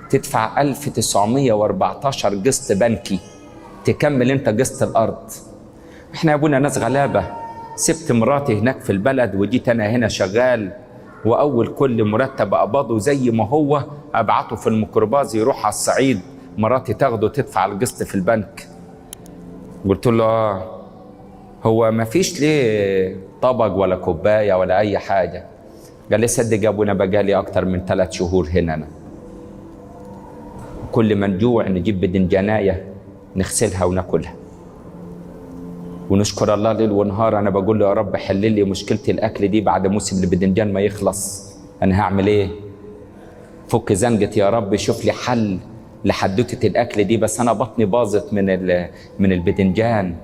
تدفع 1914 قسط بنكي تكمل انت قسط الارض. احنا يا ابونا ناس غلابه، سبت مراتي هناك في البلد وجيت انا هنا شغال، واول كل مرتب اقبضه زي ما هو ابعته في الميكروباص يروح على الصعيد، مراتي تاخده تدفع القسط في البنك. قلت له هو ما فيش ليه طبق ولا كوبايه ولا اي حاجه؟ قال لي صدق يا ابونا بقالي اكتر من 3 شهور هنا انا، كل ما نجوع نجيب بدنجانايه نغسلها وناكلها ونشكر الله ليل ونهار. انا بقول له يا رب حل لي مشكله الاكل دي بعد موسم البدنجان ما يخلص، انا هعمل ايه؟ فك زنقتي يا رب، شوف لي حل لحدوتة الاكل دي، بس انا بطني باظت من البدنجان.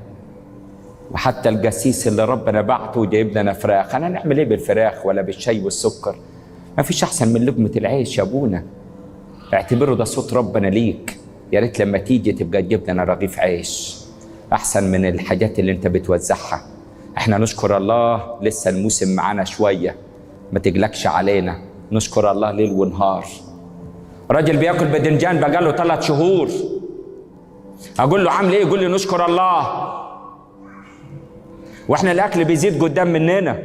وحتى الجسيس اللي ربنا بعته وجايب لنا فراخ، انا نعمل ايه بالفراخ ولا بالشاي والسكر؟ ما فيش احسن من لقمة العيش يا ابونا. اعتبره ده صوت ربنا ليك، يا ريت لما تيجي تبقى تجيب لنا رغيف عيش احسن من الحاجات اللي انت بتوزعها. احنا نشكر الله لسه الموسم معانا شوية، ما تقلقش علينا، نشكر الله ليل ونهار. راجل بياكل بدنجان بقاله 3 شهور، اقول له عامل ايه؟ يقول لي نشكر الله. واحنا الاكل بيزيد قدام مننا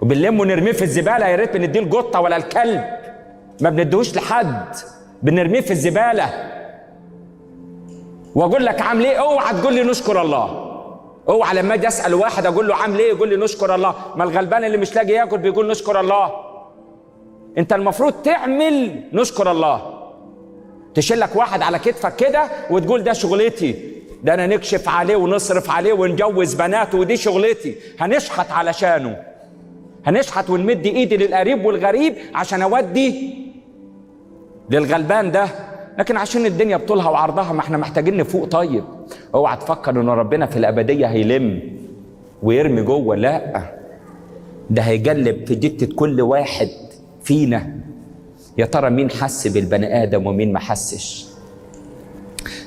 وبنلمه ونرميه في الزباله، يا ريت بنديه القطه ولا الكلب، ما بنديهوش لحد، بنرميه في الزباله. واقول لك عامل ايه؟ اوعى تقول لي نشكر الله. اوعى لما اجي اسال واحد اقول له عامل ايه يقول لي نشكر الله. ما الغلبان اللي مش لاقي ياكل بيقول نشكر الله. انت المفروض تعمل نشكر الله، تشيلك واحد على كتفك كده وتقول ده شغلتي، ده انا نكشف عليه ونصرف عليه ونجوز بناته ودي شغلتي، هنشحت علشانه، هنشحت ونمد ايدي للقريب والغريب عشان اودي للغلبان ده. لكن عشان الدنيا بطولها وعرضها ما احنا محتاجين نفوق. طيب اوعى تفكر ان ربنا في الابديه هيلم ويرمي جوه، لا، ده هيجلب في جتة كل واحد فينا. يا ترى مين حس بالبني ادم ومين ما حسش؟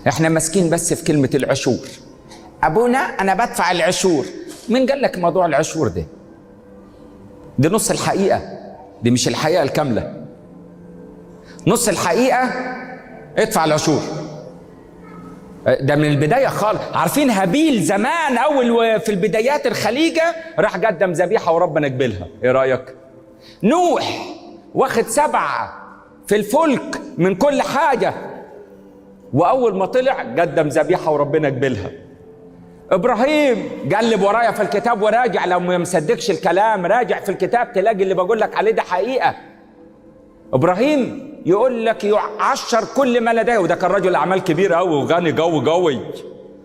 احنا ماسكين بس في كلمه العشور. ابونا انا بدفع العشور. مين قال لك موضوع العشور ده؟ دي نص الحقيقه، دي مش الحقيقه الكامله. نص الحقيقه ادفع العشور، ده من البدايه خالص. عارفين هابيل زمان اول في البدايات الخليجه راح قدم ذبيحه وربنا قبلها، ايه رايك؟ نوح واخد 7 في الفلك من كل حاجه، واول ما طلع قدم ذبيحه وربنا قبلها. ابراهيم قلب ورايا في الكتاب وراجع، لو ما مصدقش الكلام راجع في الكتاب تلاقي اللي بقول لك عليه ده حقيقه. ابراهيم يقول لك يعشر كل ما لديه، وده كان رجل اعمال كبير قوي وغني قوي،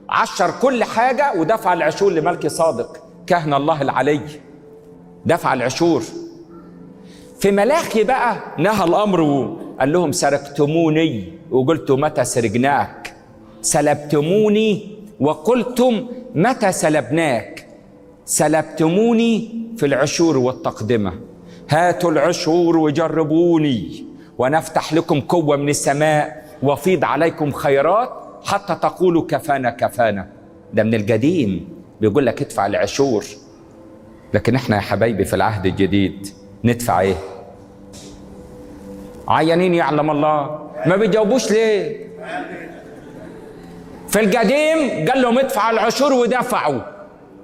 عشر كل حاجه ودفع العشور لملكي صادق كهن الله العلي، دفع العشور. في ملاخي بقى نهى الامر وقال لهم سرقتموني وقلت متى سرقناك، سلبتموني وقلتم متى سلبناك، سلبتموني في العشور والتقدمه، هاتوا العشور وجربوني ونفتح لكم قوة من السماء وفيض عليكم خيرات حتى تقولوا كفانا كفانا. ده من القديم بيقول لك ادفع العشور. لكن احنا يا حبايبي في العهد الجديد ندفع ايه؟ عيانين يعلم الله، ما بيجاوبوش ليه؟ في القديم قال لهم ادفع العشور ودفعوا.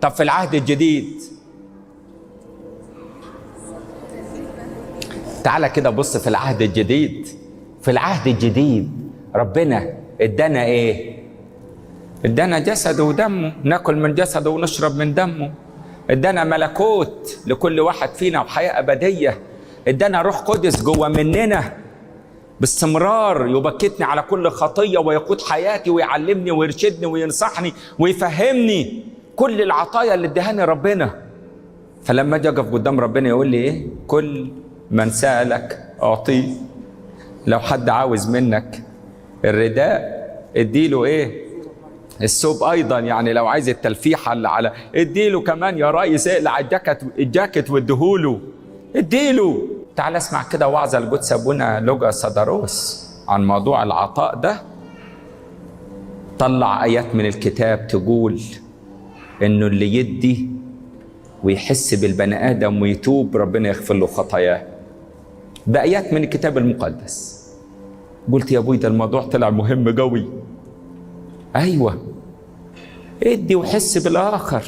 طب في العهد الجديد تعالى كده بص في العهد الجديد. في العهد الجديد ربنا ادانا ايه؟ ادانا جسده ودمه، ناكل من جسده ونشرب من دمه. ادانا ملكوت لكل واحد فينا وحياة أبدية. ادانا روح قدس جوه مننا باستمرار يبكتني على كل خطية ويقود حياتي ويعلمني ويرشدني وينصحني ويفهمني. كل العطايا اللي ادهاني ربنا. فلما اجي اقف قدام ربنا يقول لي ايه؟ كل من سألك أعطيه. لو حد عاوز منك الرداء اديله ايه؟ الثوب ايضا. يعني لو عايز التلفيحه اللي على اديله كمان يا ريس، اقلع الجاكيت واديهوله، اديله. تعال اسمع كده وعظه القدس ابونا لوجا صدروس عن موضوع العطاء ده. طلع ايات من الكتاب تقول انه اللي يدي ويحس بالبني ادم ويتوب ربنا يغفر له خطاياه. بايات من الكتاب المقدس. قلت يا ابوي ده الموضوع طلع مهم قوي. ايوه، ادي وحس بالاخر،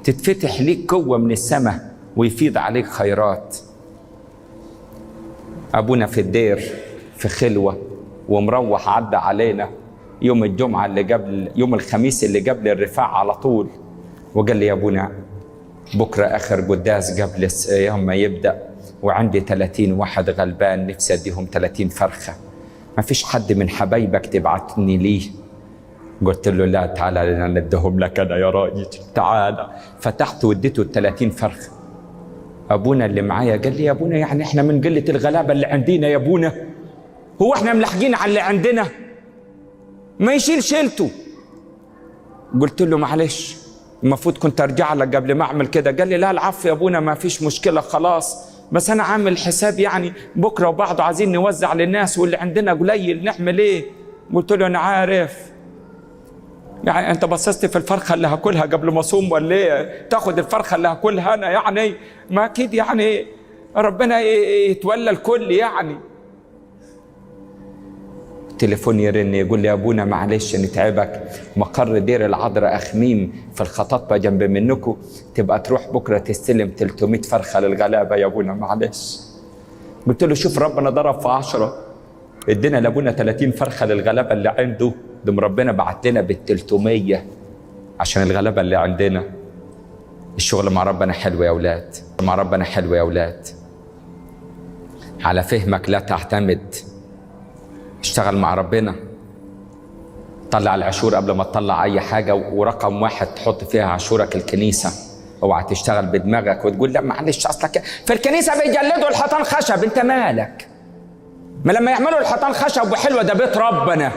تتفتح ليك قوه من السماء ويفيض عليك خيرات. ابونا في الدير في خلوه ومروح عدى علينا يوم الجمعه اللي قبل يوم الخميس اللي قبل الرفاع على طول، وقال لي يا ابونا بكره اخر قداس قبل يوم ما يبدا، وعندي 30 واحد غلبان نفسي اديهم 30 فرخه، ما فيش حد من حبايبك تبعتني ليه؟ قلت له لا، تعالى ندهم لك انا يا راجل، تعالى. فتحت واديته 30 فرخه. ابونا اللي معايا قال لي يا ابونا يعني احنا من قله الغلابه اللي عندنا يا ابونا، هو احنا ملاحقين على اللي عندنا؟ ما يشيل شيلته. قلت له معلش المفروض كنت ارجع لك قبل ما اعمل كده. قال لي لا العفو يا ابونا ما فيش مشكله خلاص، بس انا عامل حساب يعني بكره وبعده عايزين نوزع للناس واللي عندنا قليل نعمل ايه؟ قلت له انا عارف، يعني انت بصصت في الفرخه اللي هاكلها قبل ما اصوم ولا ايه؟ تاخد الفرخه اللي هاكلها انا يعني؟ ما اكيد يعني ربنا يتولى الكل يعني. التليفون يرن يقول لي يا ابونا معلش نتعبك، مقر دير العذراء اخميم في الخطاطبه جنب منكم، تبقى تروح بكره تستلم 300 فرخه للغلابه يا ابونا معلش. قلت له شوف ربنا ضرب في 10، ادينا لابونا 30 فرخه للغلابه اللي عنده، دم ربنا بعت لنا بال300 عشان الغلابه اللي عندنا. الشغل مع ربنا حلو يا اولاد، مع ربنا حلو يا اولاد. على فهمك لا تعتمد، اشتغل مع ربنا. طلع العشور قبل ما تطلع اي حاجه، ورقم 1 تحط فيها عشورك الكنيسه. اوعى تشتغل بدماغك وتقول لا معلش اصلك في الكنيسه بيجلدوا الحيطان خشب. انت مالك؟ ما لما يعملوا الحيطان خشب وحلوه ده بيت ربنا،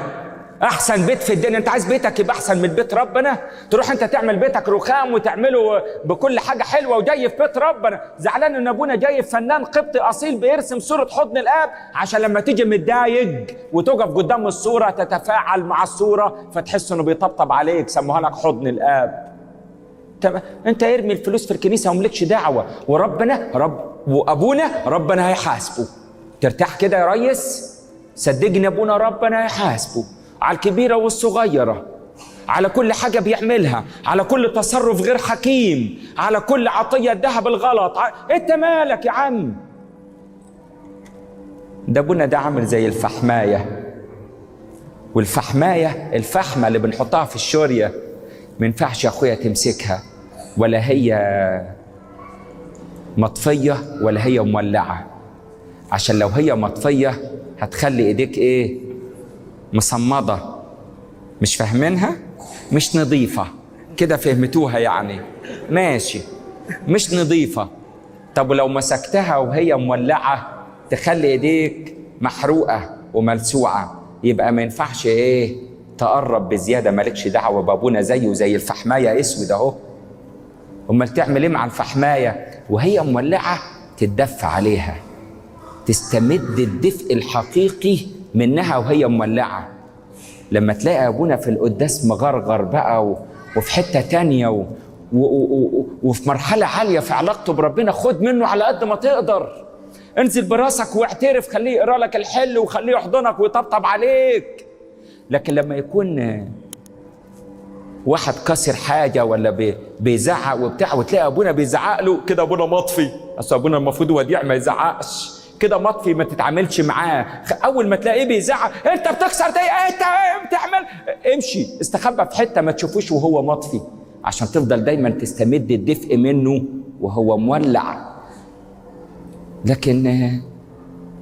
احسن بيت في الدنيا. انت عايز بيتك يبقى احسن من بيت ربنا؟ تروح انت تعمل بيتك رخام وتعمله بكل حاجه حلوه وجاي في بيت ربنا. زعلان ان ابونا جاي فنان قبطي اصيل بيرسم صوره حضن الاب عشان لما تيجي متضايق وتقف قدام الصوره تتفاعل مع الصوره فتحس انه بيطبطب عليك، سموها لك حضن الاب. انت ارمي الفلوس في الكنيسه وملكش دعوه، وربنا وابونا ربنا هيحاسبه. ترتاح كده يا ريس؟ صدقني ابونا ربنا هيحاسبه على الكبيره والصغيره، على كل حاجه بيعملها، على كل تصرف غير حكيم، على كل عطيه اداها بالغلط. انت مالك يا عم؟ ده ابونا ده عامل زي الفحمايه، والفحمايه الفحمه اللي بنحطها في الشوريه ما ينفعش يا اخويا تمسكها ولا هي مطفيه ولا هي مولعه، عشان لو هي مطفيه هتخلي ايديك ايه؟ مصمده. مش فاهمينها؟ مش نظيفه كده، فهمتوها يعني؟ ماشي مش نظيفه. طب ولو مسكتها وهي مولعه تخلي ايديك محروقه وملسوعه، يبقى ما ينفعش ايه؟ تقرب بزياده، مالكش دعوه بابونا زيه زي الفحمايه اسود اهو. امال تعمل ايه مع الفحمايه وهي مولعه؟ تتدفى عليها، تستمد الدفء الحقيقي منها وهي مولعه. لما تلاقي ابونا في القداس مغرغر بقى وفي حته تانيه وفي مرحله عاليه في علاقته بربنا، خد منه على قد ما تقدر. انزل براسك واعترف، خليه يقرا لك الحل وخليه يحضنك ويطبطب عليك. لكن لما يكون واحد كسر حاجه ولا بيزعق وبتاع وتلاقي ابونا بيزعق له كده، ابونا مطفي. اصل ابونا المفروض وديع ما يزعقش كده، مطفي، ما تتعاملش معاه. اول ما تلاقيه بيزعق انت بتكسر ده، انت بتعمل، امشي استخبى في حته ما تشوفوش وهو مطفي، عشان تفضل دايما تستمد الدفء منه وهو مولع. لكن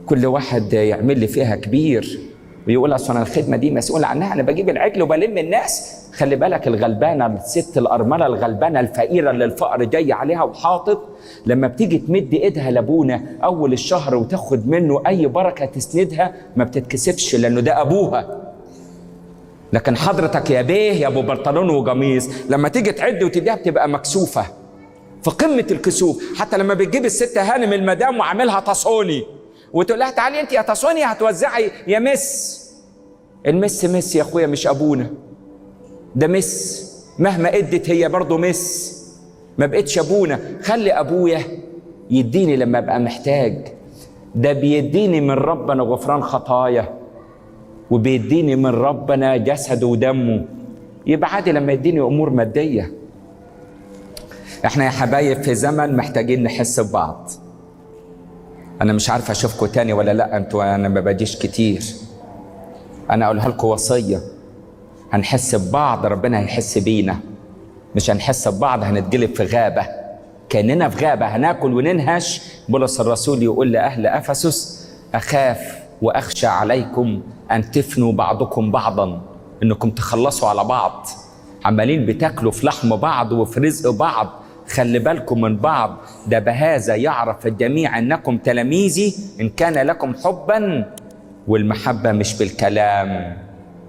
كل واحد يعمل لي فيها كبير ويقول اصل انا الخدمه دي مسؤول عنها، انا بجيب العجل وبلم الناس. خلي بالك الغلبانه، الست الارمله الغلبانه الفقيره اللي الفقر جاي عليها وحاطط، لما بتيجي تمد ايدها لابونا اول الشهر وتاخد منه اي بركه تسندها ما بتتكسفش لانه ده ابوها. لكن حضرتك يا بيه يا ابو بنطلون وقميص لما تيجي تعد وتديها بتبقى مكسوفه في قمه الكسوف. حتى لما بتجيب الست هانم المدام وعاملها تصوني وتقول لها تعالي انت يا تصوني هتوزعي يا مس، المس مس يا اخويا مش ابونا، ده مس، مهما ادت هي برضه مس، ما بقتش ابونا. خلي ابويا يديني لما ابقى محتاج، ده بيديني من ربنا غفران خطايا وبيديني من ربنا جسده ودمه، يبقى عادي لما يديني امور ماديه. احنا يا حبايب في زمن محتاجين نحس ببعض. انا مش عارف اشوفكم تاني ولا لا، انتوا انا ما باجيش كتير. انا اقولها لكم وصيه، هنحس ببعض ربنا هيحس بينا، مش هنحس ببعض هنتجلب في غابه، كاننا في غابه هناكل وننهش. بولس الرسول يقول لاهل افسس اخاف واخشى عليكم ان تفنوا بعضكم بعضا، انكم تخلصوا على بعض، عمالين بتاكلوا في لحم بعض وفي رزق بعض. خلي بالكم من بعض، ده بهذا يعرف الجميع انكم تلاميذي ان كان لكم حبا والمحبة مش بالكلام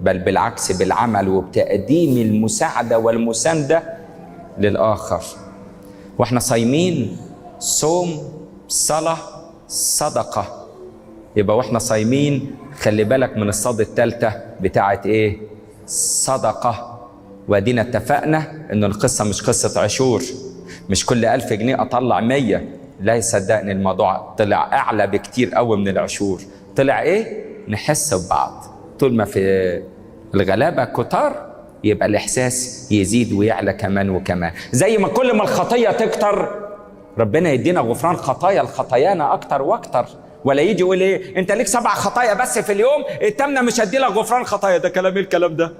بل بالعكس بالعمل وبتقديم المساعدة والمساندة للآخر. واحنا صايمين صوم، صلاة، صدقة. يبقى واحنا صايمين خلي بالك من الصاد الثالثة بتاعت ايه؟ صدقة. وادينا اتفقنا ان القصة مش قصة عشور، مش كل 1000 جنيه اطلع 100. لا يصدقني، الموضوع طلع اعلى بكتير قوي من العشور. طلع ايه؟ نحس ببعض. طول ما في الغلابة كتار يبقى الاحساس يزيد ويعلى كمان وكمان. زي ما كل ما الخطية تكتر ربنا يدينا غفران خطايا الخطايانا اكتر واكتر. ولا يجي يقول ايه؟ انت ليك 7 خطايا بس في اليوم، التامنة مش هدي لك غفران خطايا. ده كلام ايه الكلام ده؟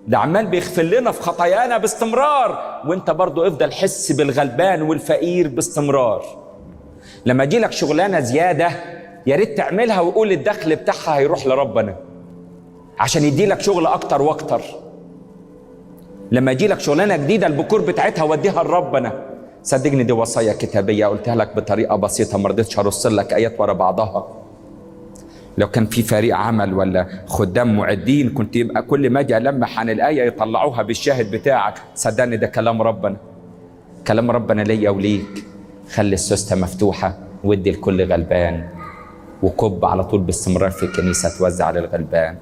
ده عمال بيغفر لنا في خطايانا باستمرار، وانت برضو افضل حس بالغلبان والفقير باستمرار. لما يجي لك شغلانة زيادة يا ريت تعملها وقول الدخل بتاعها هيروح لربنا عشان يدي لك شغل اكتر واكتر. لما يجي لك شغلانة جديدة البكور بتاعتها وديها لربنا. صدقني دي وصايا كتابية قلتها لك بطريقة بسيطة، ما رضيتش ارص لك ايات ورا بعضها. لو كان في فريق عمل ولا خدام معدين كنت يبقى كل ما اجي المح عن الايه يطلعوها بالشاهد بتاعك. صدقني ده كلام ربنا، كلام ربنا ليا وليك. خلي السوسته مفتوحه وادي لكل غلبان، وكب على طول باستمرار في الكنيسه توزع للغلبان.